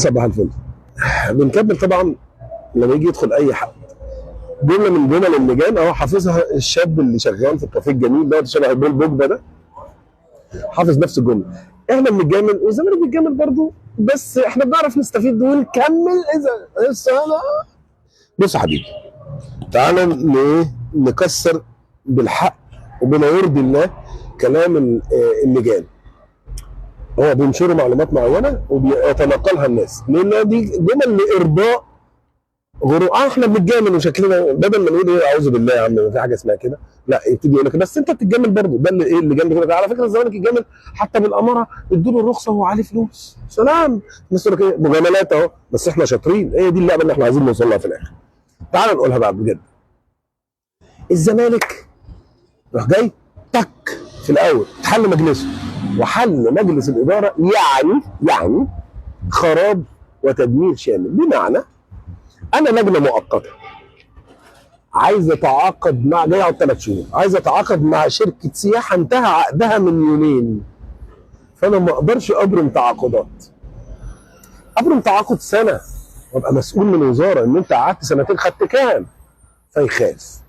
صباح الفل. بنكمل طبعا. لما يجي يدخل اي حد جمله من جمل اللجان اهو حافظها الشاب اللي شغال في الكافيه الجميل ده شبه بول بوجبا ده، حافظ نفس الجمله. احنا بنتجامل والزمالك بيتجامل برضه، بس احنا بنعرف نستفيد ونكمل اذا السنه. بص يا حبيبي، تعالى نكسر بالحق وبما يرضي الله كلام اللجان. هو بينشروا معلومات معينه وبيتنقلها الناس لان دي جمل لارضاء غرور. احنا بنتجامل وشكلنا بدل ما نقول ايه اعوذ بالله يا عم ما في حاجه اسمها كده، لا يبتدي يقول لك بس انت بتتجامل برضه. ده اللي ايه اللي جنب كده. على فكره الزمالك يتجامل حتى بالاماره، ادوا له الرخصه وهو عليه فلوس. سلام. الناس تقول لك ايه مجاملات اهو، بس احنا شاطرين. هي دي اللعبه اللي احنا عايزين نوصل لها في الاخر. تعال نقولها بقى بجد. الزمالك راح جاي تك في الاول اتحل مجلسه، وحل مجلس الاداره يعني خراب وتدمير شامل. بمعنى انا لجنه مؤقته عايز اتعاقد مع، جاي اقعد 3 شهور، عايز اتعاقد مع شركه سياحه انتهى عقدها من يومين، فانا ما اقدرش ابرم تعاقدات. ابرم تعاقد سنه وابقى مسؤول من وزاره ان انت قعدت سنتين خدت كام؟ فيخاف.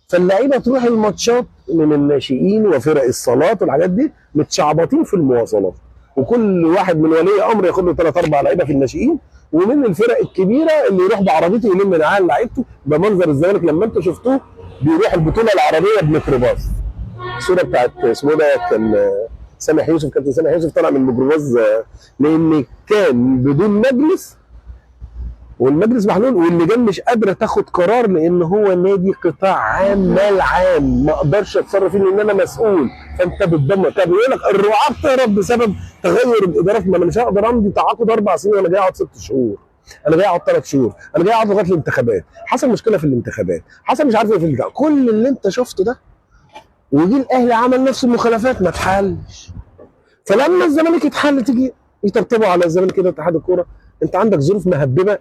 فاللعيبه تروح الماتشات من الناشئين وفرق الصالات والحاجات دي متشعبطين في المواصلات، وكل واحد من ولي امر ياخد له 3 4 لعيبه في الناشئين، ومن الفرق الكبيره اللي يروح بعربيته يلم معاه لعيبته. ده منظر الزمالك لما انتوا شفتوه بيروح البطوله العربيه بميكروباص. الصوره بتاعت اسمه ده كان سامح يوسف، كابتن سامح يوسف طلع من الميكروباص لان كان بدون مجلس والمجلس محلول، واللجان مش قادره تاخد قرار لان هو نادي قطاع عام مال عام، ما اقدرش اتصرف فيه لان انا مسؤول. فانت بتدمر. طب يقول لك الرعاه بتهرب بسبب تغير الادارات. ما انا مش هقدر امضي تعاقد 4 سنين وانا جاي اقعد 6 شهور، انا جاي اقعد 3 شهور، انا جاي اقعد لغايه الانتخابات. حصل مشكله في الانتخابات، حصل مش عارف ايه في البتاع، كل اللي انت شفته ده وجي الاهلي عمل نفس المخالفات ما اتحلش. فلما الزمالك يتحل تيجي يطبطبوا على الزمالك كده اتحاد الكوره. انت عندك ظروف مهببه،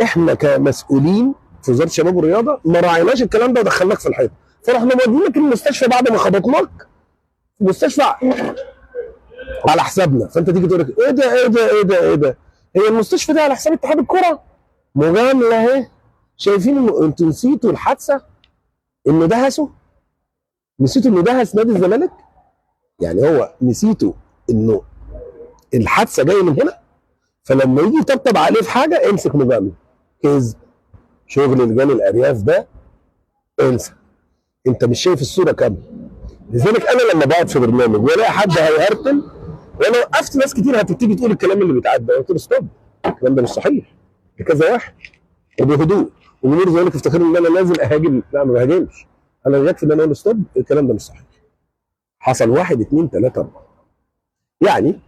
احنا كمسؤولين في وزاره الشباب والرياضه ما راعيناش الكلام ده ودخلناك في الحيطه، فرحنا مودينك المستشفى بعد ما خبطناك في مستشفى على حسابنا. فانت تيجي تقول لك ايه ده ايه ده ايه ده ايه ده؟ هي المستشفى دي على حساب اتحاد الكوره؟ مجامله اهي. شايفين انه انتوا نسيتوا الحادثه انه دهسوا؟ نسيتوا انه دهس نادي الزمالك؟ يعني هو نسيتوا انه الحادثه جايه من هنا؟ فلما يجي يطبطب عليه في حاجه امسك مجامله. كذب. شغل لجان الارياف ده انسى. انت مش شايف الصوره كامله. لذلك انا لما بقعد في برنامج والاقي حد هيهرتل، وانا وقفت ناس كتير هتبتدي تقول الكلام اللي بيتعدى، قلت له ستوب، الكلام ده مش صحيح لكذا واحد وبهدوء. وجمهور الزمالك افتكروا ان انا لازم اهاجم. لا ما بهاجمش، انا يكفي ان انا اقول ستوب، الكلام ده مش صحيح. حصل 1 2 3 4. يعني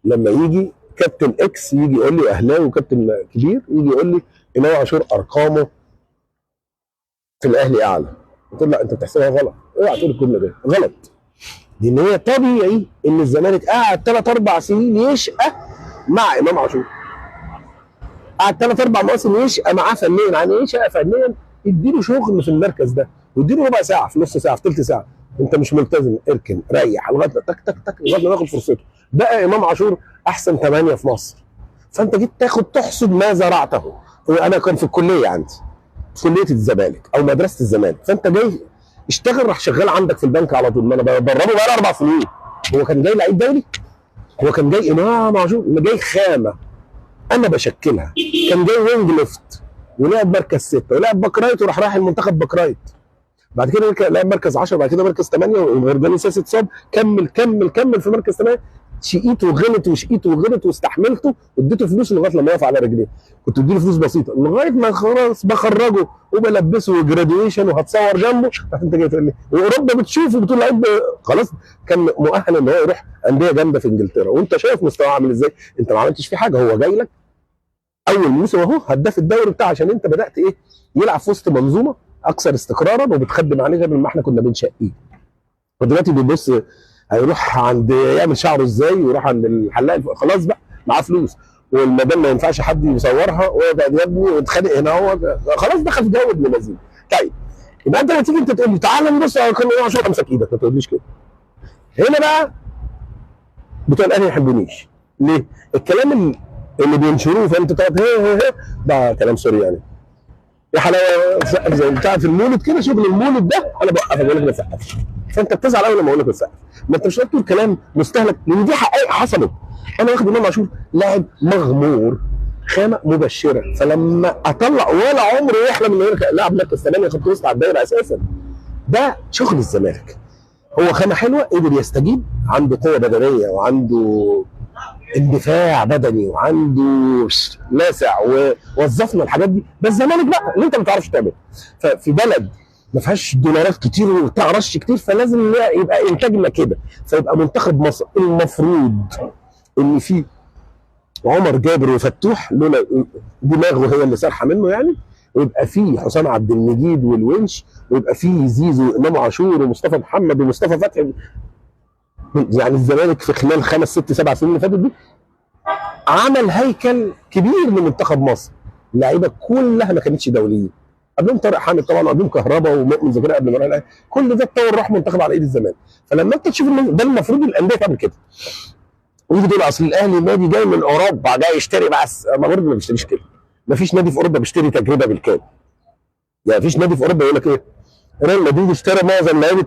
لما يجي كابتن اكس يجي يقول لي اهلاوي وكابتن كبير يجي يقول لي امام عاشور ارقامه في الاهلي اعلى، قلت له لا انت بتحسبها غلط، اوعى تقول الجمله دي غلط. لان هي طبيعي ان الزمالك قعد 3 4 سنين يشقى مع امام عاشور، قعد 3 4 مواسم يشقى معاه فنيا. يعني ايه يشقى فنيا؟ اديله شغل في المركز ده واديله ربع ساعه في نص ساعه في ثلث ساعه. انت مش ملتزم، اركن ريح لغايه تك تك تك لغايه ما ياخد فرصته. بقى امام عاشور احسن 8 في مصر. فانت جيت تحصد ما زرعته. انا كان في الكليه عندي في كليه الزمالك او مدرسه الزمالك، فانت جاي اشتغل راح شغال عندك في البنك على طول. ما انا بدربه بقى 4 سنين. هو كان جاي لعيب دولي؟ هو كان جاي امام عاشور جاي خامه انا بشكلها. كان جاي وينج ليفت ولعب مركز 6 ولعب باك رايت وراح رايح المنتخب باك رايت. بعد كده لعب مركز 10 بعد كده مركز 8 وغرباني ساسي اتصاب. كمل في مركز 8. شقيت وغلط وشقيت وغلط واستحملته واديته فلوس لغايه لما يقف على رجليه. كنت بديله فلوس بسيطه لغايه ما خلاص بخرجه وبلبسه جراديويشن وهتصور جنبه. رحت انت جاي تقول لي واوروبا بتشوفه بتقول لعيب خلاص كان مؤهل ان هو يروح انديه جامده في انجلترا، وانت شايف مستواه عامل ازاي. انت ما عملتش فيه حاجه، هو جاي لك اول موسم اهو هداف الدوري بتاعه عشان انت بدات ايه يلعب في وسط منظومه اكثر استقرارا وبتخدم عليه غير ما احنا كنا بنشقيه. ودلوقتي بيبص هيروح عند يعمل شعره ازاي ويروح عند الحلاق خلاص بقى معاه فلوس، والمدام ما ينفعش حد يصورها ويقعد يا ابني ويتخانق هنا هو خلاص دخل في جو ابن لذيذ. طيب يبقى انت هتيجي انت تقول لي تعالى نبص على كام عشان امسك ايدك، ما تقوليش كده. هنا بقى بتوع الاهلي ما يحبونيش ليه؟ الكلام اللي بينشروه فانت تقعد هي ده كلام سوري يعني. يا حلاوه سقف زي بتاع في المولد كده، شغل المولد ده انا بوقفك بقول لك ما تسقفش. فانت بتزعل قوي لما اقول لك ما تسقفش، ما انت مش تقول كلام مستهلك، لان دي حقائق حصلت. انا واخد امام عاشور لاعب مغمور، خامه مبشره، فلما اطلع ولا عمره يحلم انه يرجع لاعب مركز ثمانيه خط وسط على الدايره اساسا. ده شغل الزمالك. هو خامه حلوه، قدر يستجيب، عنده قوه بدنيه وعنده اندفاع بدني وعنده لاسع، ووظفنا الحاجات دي. بس الزمالك بقى اللي انت ما بتعرفش تعمله، ففي بلد ما فيهاش دولارات كتير وبتاع رش كتير، فلازم يبقى انتاجنا كده. فيبقى منتخب مصر المفروض ان في عمر جابر وفتوح، لولا دماغه هي اللي سارحه منه يعني، ويبقى فيه حسام عبد المجيد والونش، ويبقى فيه زيزو وامام عاشور ومصطفى محمد ومصطفى فتحي. يعني الزمالك في خلال 5 6 7 سنين اللي فاتت دي عمل هيكل كبير لمنتخب مصر. اللعيبه كلها ما كانتش دوليين، قبلهم طارق حامد طبعا، وقبلهم كهربا ومؤمن زكريا قبل ما يروح، كل ده اتطور راح منتخب على ايد الزمالك. فلما انت تشوف ده المفروض الانديه تعمل كده. ويجي تقول اصل الاهلي نادي جاي من اوروبا جاي يشتري، بس ما برضه ما بيشتريش كده. ما فيش نادي في اوروبا بيشتري تجربه بالكامل. يعني ما فيش نادي في اوروبا يقول لك ايه، ريال مدريد اشترى معظم لعيبه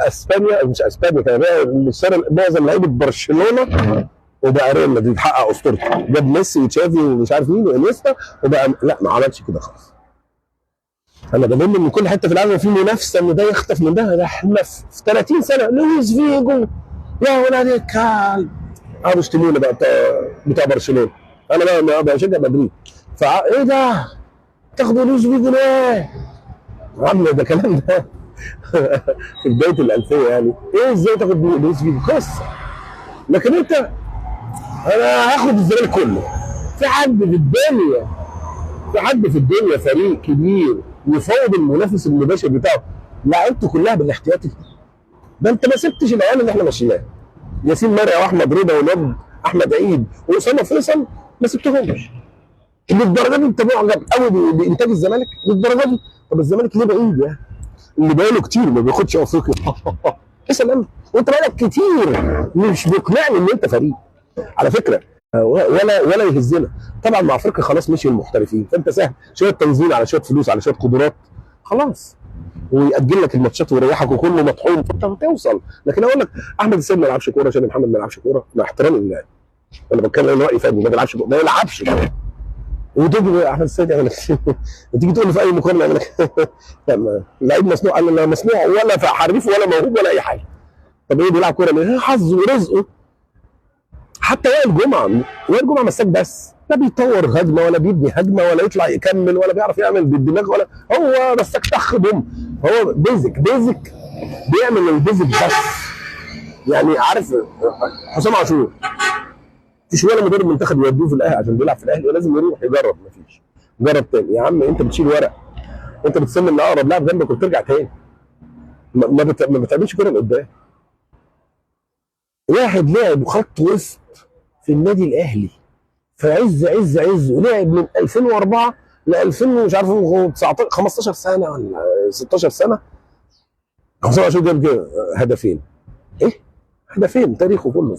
اسبانيا، مش اسبانيا كمان، اشترى معظم لعيبه برشلونه وبقى ريال مدريد حقق اسطورته، جاب ميسي وتشافي ومش عارف مين وانيستا وبقى. لا، ما عملش كده خالص. انا بلم من كل حته في العالم في منافسه ان ده يخطف من ده. احنا في 30 سنه لويس فيجو يا ولاد الكلب قعدوا يشتمونا بقى بتاع برشلونه. انا بقى بشجع مدريد، فايه ده؟ تاخدوا لويس فيجو ليه؟ يا عم ده كلام ده في بدايه الالفيه يعني. ايه ازاي تاخد لويس فيجو؟ قصه. لكن انت، انا هاخد الزمالك كله. في حد في الدنيا فريق كبير يفاوض المنافس المباشر بتاعه لعيبته كلها بالاحتياطي؟ ده انت ما سبتش العيال اللي احنا ماشيينها، ياسين مرعي واحمد رضا والواد احمد عيد واسامه فيصل، ما سبتهمش. للدرجه دي انت معجب قوي بانتاج الزمالك؟ للدرجه دي؟ طب الزمالك ليه بعيد يعني؟ اللي بقاله كتير ما بياخدش افريقيا. ايه سلام؟ وانت بقالك كتير مش بيقنعني ان انت فريق على فكره، ولا يهزنا. طبعا مع افريقيا خلاص مشي المحترفين، فانت سهل شويه تنظيم على شويه فلوس على شويه قدرات، خلاص، ويأجل لك الماتشات ويريحك وكله مطحون فانت هتوصل. لكن اقول لك احمد السيد ما يلعبش كوره، شادي محمد ما يلعبش كوره، مع احترامي لله انا بتكلم رايي فني، ما بيلعبش كوره، ما يلعبش كوره. وتيجي احمد السيد يعمل لك وتيجي تقول له في اي مقارنه يعمل لك لعيب مصنوع. انا لا مصنوع ولا في حريف ولا موهوب ولا اي حاجه. طب ايه بيلعب كوره ليه؟ حظه ورزقه. حتى وائل جمعه مساك بس، لا بيطور هجمه ولا بيبني هجمه ولا يطلع يكمل ولا بيعرف يعمل بالدماغ، ولا هو مساك طخ بوم. هو بيزك بيعمل البيزك بس. يعني عارف حسام عاشور مفيش ولا مدرب منتخب يودوه في الاهلي عشان بيلعب في الاهلي ولازم يروح يجرب، مفيش. جرب تاني يا عم، انت بتشيل ورق، انت بتسلم لاقرب لاعب جنبك وبترجع تاني. ما بتعملش كده لقدام. واحد لعب خط وسط في النادي الاهلي في عز ولعب من 2004 ل 2000 مش عارف 19 15 سنه ولا 16 سنه. حسام عاشور جاب هدفين. ايه؟ هدفين تاريخه كله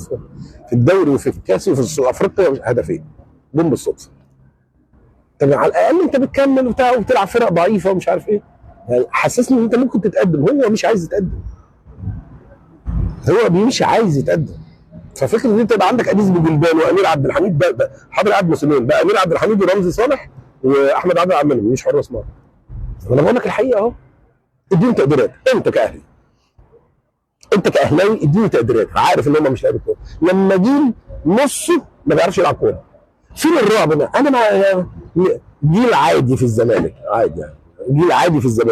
في الدوري وفي الكاس وفي افريقيا، هدفين جم بالصدفه. طب على الاقل انت بتكمل وبتلعب فرق ضعيفه ومش عارف ايه، يعني حسسني ان انت ممكن تتقدم. هو مش عايز يتقدم، هو مش عايز يتقدم. ففكره ان انت يبقى عندك انيس بوجلبان وامير عبد الحميد، ده حاضر قاعد موسمين بقى امير عبد الحميد ورمزي صالح واحمد عادل عبد المنعم مش حراس مرمى. انا بقول لك الحقيقه اهو. اديني تقديرات انت كاهلي، انت كاهلاوي اديني تقديرات. عارف ان هم مش لعيبه كوره، لما جيل نصه ما بيعرفش يلعب كوره. فين الرعب ده؟ انا جيل عادي في الزمالك، عادي يعني، جيل عادي في الزمالك.